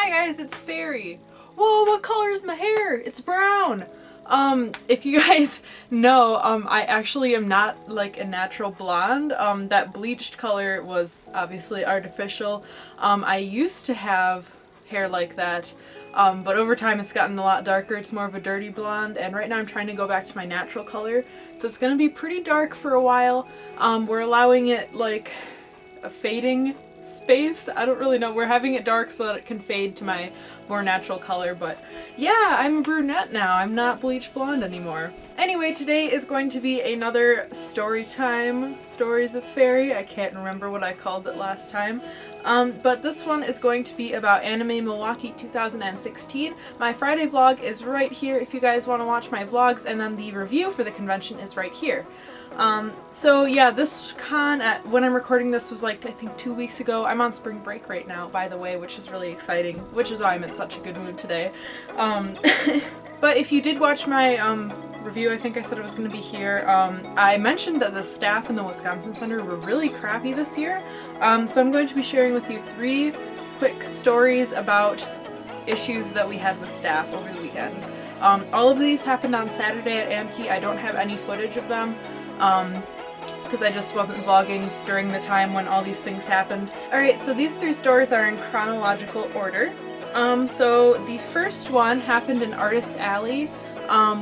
Hi guys, it's Fairy. Whoa, what color is my hair? It's brown. If you guys know, I actually am not like a natural blonde. That bleached color was obviously artificial. I used to have hair like that, but over time it's gotten a lot darker. It's more of a dirty blonde, and right now I'm trying to go back to my natural color. So it's gonna be pretty dark for a while. We're allowing it like a fading space. I don't really know. We're having it dark so that it can fade to my more natural color, but yeah, I'm a brunette now. I'm not bleach blonde anymore. Anyway, today is going to be another story time. Stories of Fairy. I can't remember what I called it last time. But this one is going to be about Anime Milwaukee 2016. My Friday vlog is right here if you guys want to watch my vlogs, and then the review for the convention is right here. So yeah, this con, when I'm recording this, was like I think 2 weeks ago. I'm on spring break right now, by the way, which is really exciting, which is why I'm in such a good mood today. But if you did watch my review, I think I said it was going to be here, I mentioned that the staff in the Wisconsin Center were really crappy this year, so I'm going to be sharing with you 3 quick stories about issues that we had with staff over the weekend. All of these happened on Saturday at Amke. I don't have any footage of them, because I just wasn't vlogging during the time when all these things happened. Alright, so these 3 stories are in chronological order. So the first one happened in Artist Alley,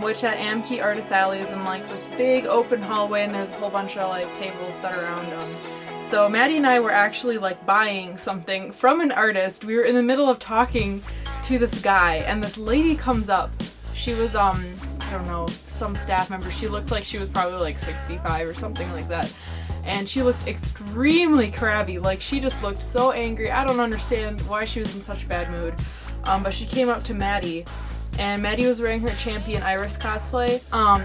which at Amke Artist Alley is in like this big open hallway, and there's a whole bunch of like tables set around them. So Maddie and I were actually like buying something from an artist. We were in the middle of talking to this guy, and this lady comes up. She was, I don't know, some staff member. She looked like she was probably like 65 or something like that. And she looked extremely crabby. Like, she just looked so angry. I don't understand why she was in such a bad mood. But she came up to Maddie, and Maddie was wearing her Champion Iris cosplay.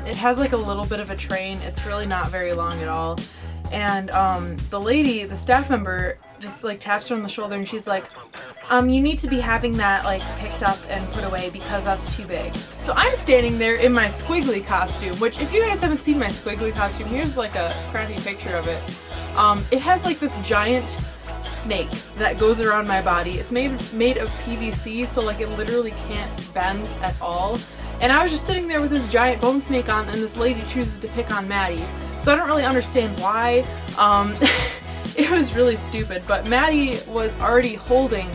It has like a little bit of a train. It's really not very long at all. And the lady, the staff member, just like taps her on the shoulder, and she's like, you need to be having that like picked up and put away because that's too big. So I'm standing there in my squiggly costume, which if you guys haven't seen my squiggly costume, here's like a crappy picture of it. It has like this giant snake that goes around my body. It's made of PVC, so like it literally can't bend at all. And I was just sitting there with this giant bone snake on, and this lady chooses to pick on Maddie. So I don't really understand why. It was really stupid, but Maddie was already holding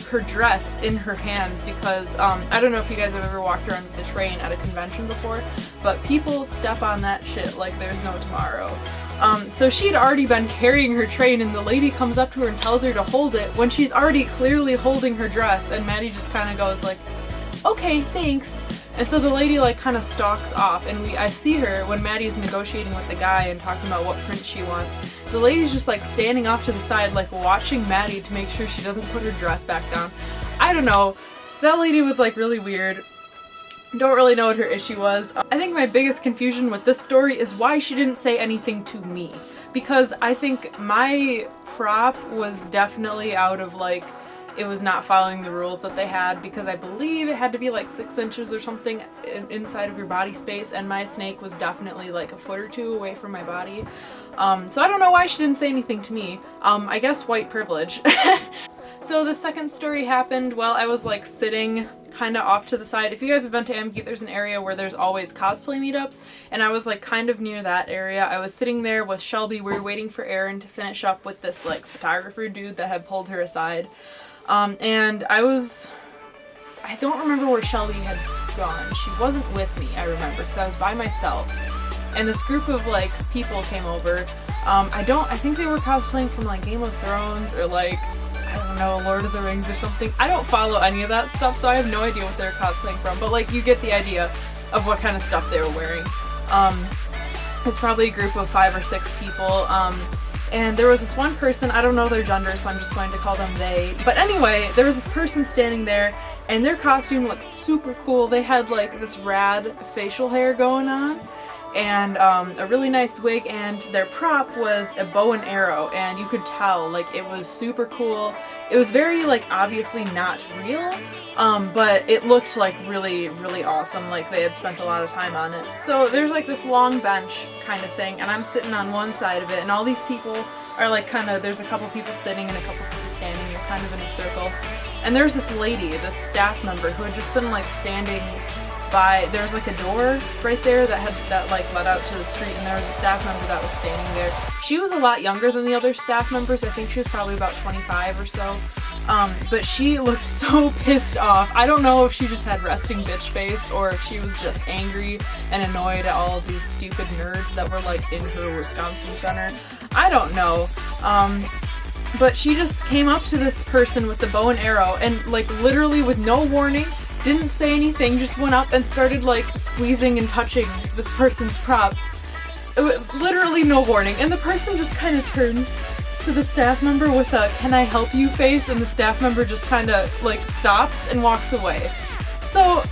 her dress in her hands because, I don't know if you guys have ever walked around with the train at a convention before, but people step on that shit like there's no tomorrow. So she'd already been carrying her train, and the lady comes up to her and tells her to hold it when she's already clearly holding her dress, and Maddie just kind of goes like, okay, thanks. And so the lady like kind of stalks off, and I see her when Maddie's negotiating with the guy and talking about what print she wants. The lady's just like standing off to the side, like watching Maddie to make sure she doesn't put her dress back down. I don't know. That lady was like really weird. Don't really know what her issue was. I think my biggest confusion with this story is why she didn't say anything to me. Because I think my prop was definitely out of like, it was not following the rules that they had, because I believe it had to be like 6 inches or something inside of your body space, and my snake was definitely like a foot or 2 away from my body. So I don't know why she didn't say anything to me. I guess white privilege. So the second story happened while I was like sitting kind of off to the side. If you guys have been to Amke, there's an area where there's always cosplay meetups, and I was like kind of near that area. I was sitting there with Shelby. We were waiting for Erin to finish up with this like photographer dude that had pulled her aside. And I don't remember where Shelby had gone. She wasn't with me, I remember, because I was by myself. And this group of like people came over. I think they were cosplaying from like Game of Thrones or like, I don't know, Lord of the Rings or something. I don't follow any of that stuff, so I have no idea what they're cosplaying from, but like you get the idea of what kind of stuff they were wearing. It was probably a group of 5 or 6 people. And there was this one person, I don't know their gender, so I'm just going to call them they. But anyway, there was this person standing there, and their costume looked super cool. They had like this rad facial hair going on, and a really nice wig, and their prop was a bow and arrow, and you could tell, like, it was super cool. It was very, like, obviously not real, but it looked like really, really awesome, like they had spent a lot of time on it. So there's like this long bench kind of thing, and I'm sitting on one side of it, and all these people are like kind of, there's a couple people sitting and a couple people standing, you're kind of in a circle. and there's this lady, this staff member, who had just been like standing by, there's like a door right there that like led out to the street, and there was a staff member that was standing there. She was a lot younger than the other staff members. I think she was probably about 25 or so. But she looked so pissed off. I don't know if she just had resting bitch face or if she was just angry and annoyed at all of these stupid nerds that were like in her Wisconsin center. I don't know. But she just came up to this person with the bow and arrow and like literally with no warning, didn't say anything, just went up and started like squeezing and touching this person's props. Literally no warning. And the person just kind of turns to the staff member with a "can I help you" face, and the staff member just kind of like stops and walks away. So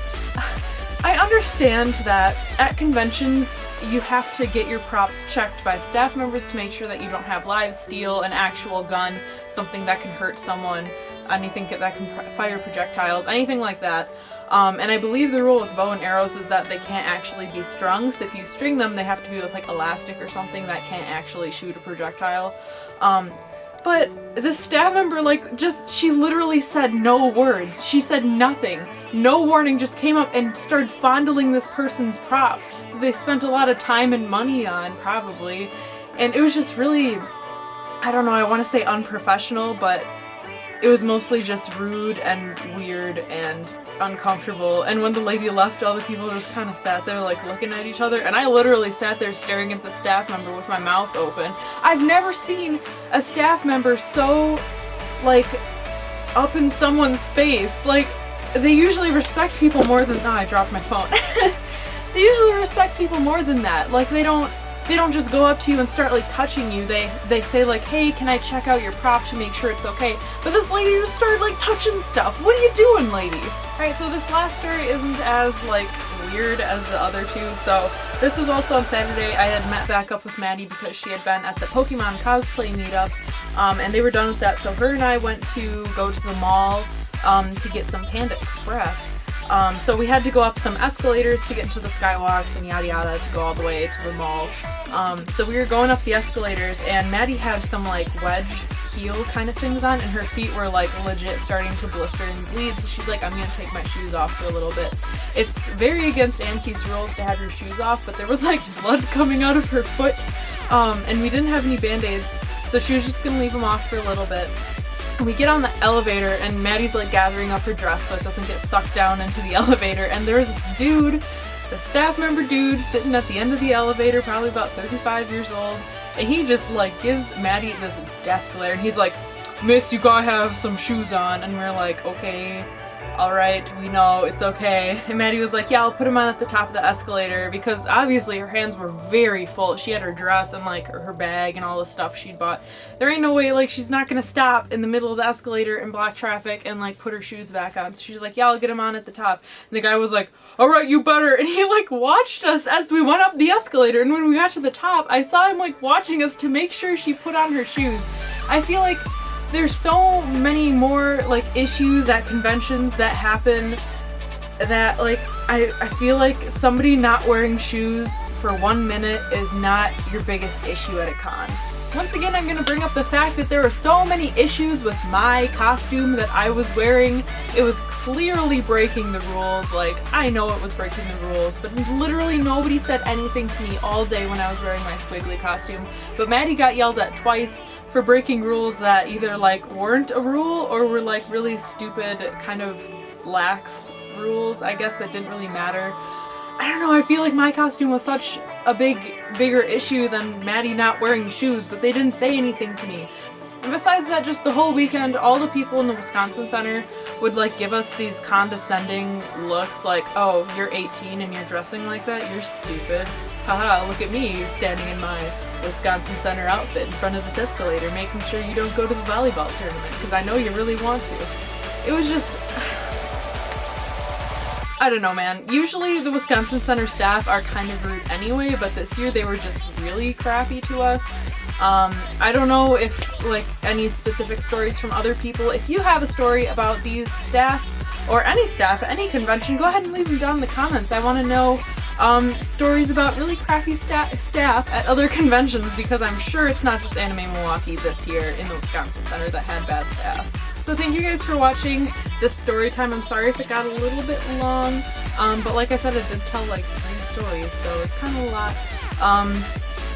I understand that at conventions you have to get your props checked by staff members to make sure that you don't have live steel, an actual gun, something that can hurt someone, anything that can fire projectiles, anything like that. And I believe the rule with bow and arrows is that they can't actually be strung, so if you string them they have to be with like elastic or something that can't actually shoot a projectile. But the staff member, like, she literally said no words. She said nothing. No warning, just came up and started fondling this person's prop that they spent a lot of time and money on, probably. And it was just really, I don't know, I want to say unprofessional, but it was mostly just rude and weird and uncomfortable. And when the lady left, all the people just kind of sat there like looking at each other, and I literally sat there staring at the staff member with my mouth open. I've never seen a staff member so like up in someone's space. Like, they usually respect people more than— I dropped my phone. They usually respect people more than that. Like, they don't just go up to you and start like touching you. They say like, "Hey, can I check out your prop to make sure it's okay?" But this lady just started like touching stuff. What are you doing, lady? Alright, so this last story isn't as like weird as the other two. So this was also on Saturday. I had met back up with Maddie because she had been at the Pokemon cosplay meetup, and they were done with that. So her and I went to go to the mall to get some Panda Express. So we had to go up some escalators to get into the skywalks and yada yada to go all the way to the mall. So we were going up the escalators, and Maddie had some like wedge heel kind of things on, and her feet were like legit starting to blister and bleed, so she's like, "I'm gonna take my shoes off for a little bit." It's very against Amke's rules to have your shoes off, but there was like blood coming out of her foot, and we didn't have any band-aids, so she was just gonna leave them off for a little bit. We get on the elevator, and Maddie's like gathering up her dress so it doesn't get sucked down into the elevator, and there's this dude, the staff member dude, sitting at the end of the elevator, probably about 35 years old, and he just like gives Maddie this death glare, and he's like, "Miss, you gotta have some shoes on," and we're like, "Okay, alright, we know, it's okay." And Maddie was like, "Yeah, I'll put them on at the top of the escalator," because obviously her hands were very full. She had her dress and like her bag and all the stuff she'd bought. There ain't no way, like, she's not gonna stop in the middle of the escalator in block traffic and like put her shoes back on. So she's like, "Yeah, I'll get them on at the top." And the guy was like, "Alright, you better," and he like watched us as we went up the escalator, and when we got to the top, I saw him like watching us to make sure she put on her shoes. I feel like there's so many more like issues at conventions that happen that like I feel like somebody not wearing shoes for 1 minute is not your biggest issue at a con. Once again, I'm gonna bring up the fact that there are so many issues with my costume that I was wearing. It was clearly breaking the rules. Like, I know it was breaking the rules, but literally nobody said anything to me all day when I was wearing my squiggly costume. But Maddie got yelled at twice for breaking rules that either like weren't a rule or were like really stupid, kind of lax rules, I guess, that didn't really matter. I don't know, I feel like my costume was such a bigger issue than Maddie not wearing shoes, but they didn't say anything to me. And besides that, just the whole weekend, all the people in the Wisconsin Center would like give us these condescending looks like, "Oh, you're 18 and you're dressing like that? You're stupid. Haha, look at me standing in my Wisconsin Center outfit in front of this escalator, making sure you don't go to the volleyball tournament, because I know you really want to." It was just— I don't know, man. Usually the Wisconsin Center staff are kind of rude anyway, but this year they were just really crappy to us. I don't know if like any specific stories from other people. If you have a story about these staff or any staff at any convention, go ahead and leave them down in the comments. I want to know stories about really crappy staff at other conventions, because I'm sure it's not just Anime Milwaukee this year in the Wisconsin Center that had bad staff. So thank you guys for watching. this story time. I'm sorry if it got a little bit long, but like I said, I did tell like 3 stories, so it's kind of a lot.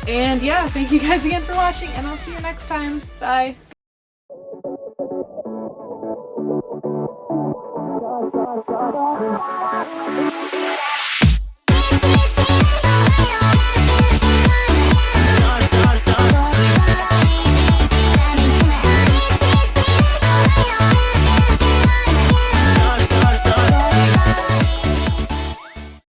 And yeah, thank you guys again for watching, and I'll see you next time. Bye!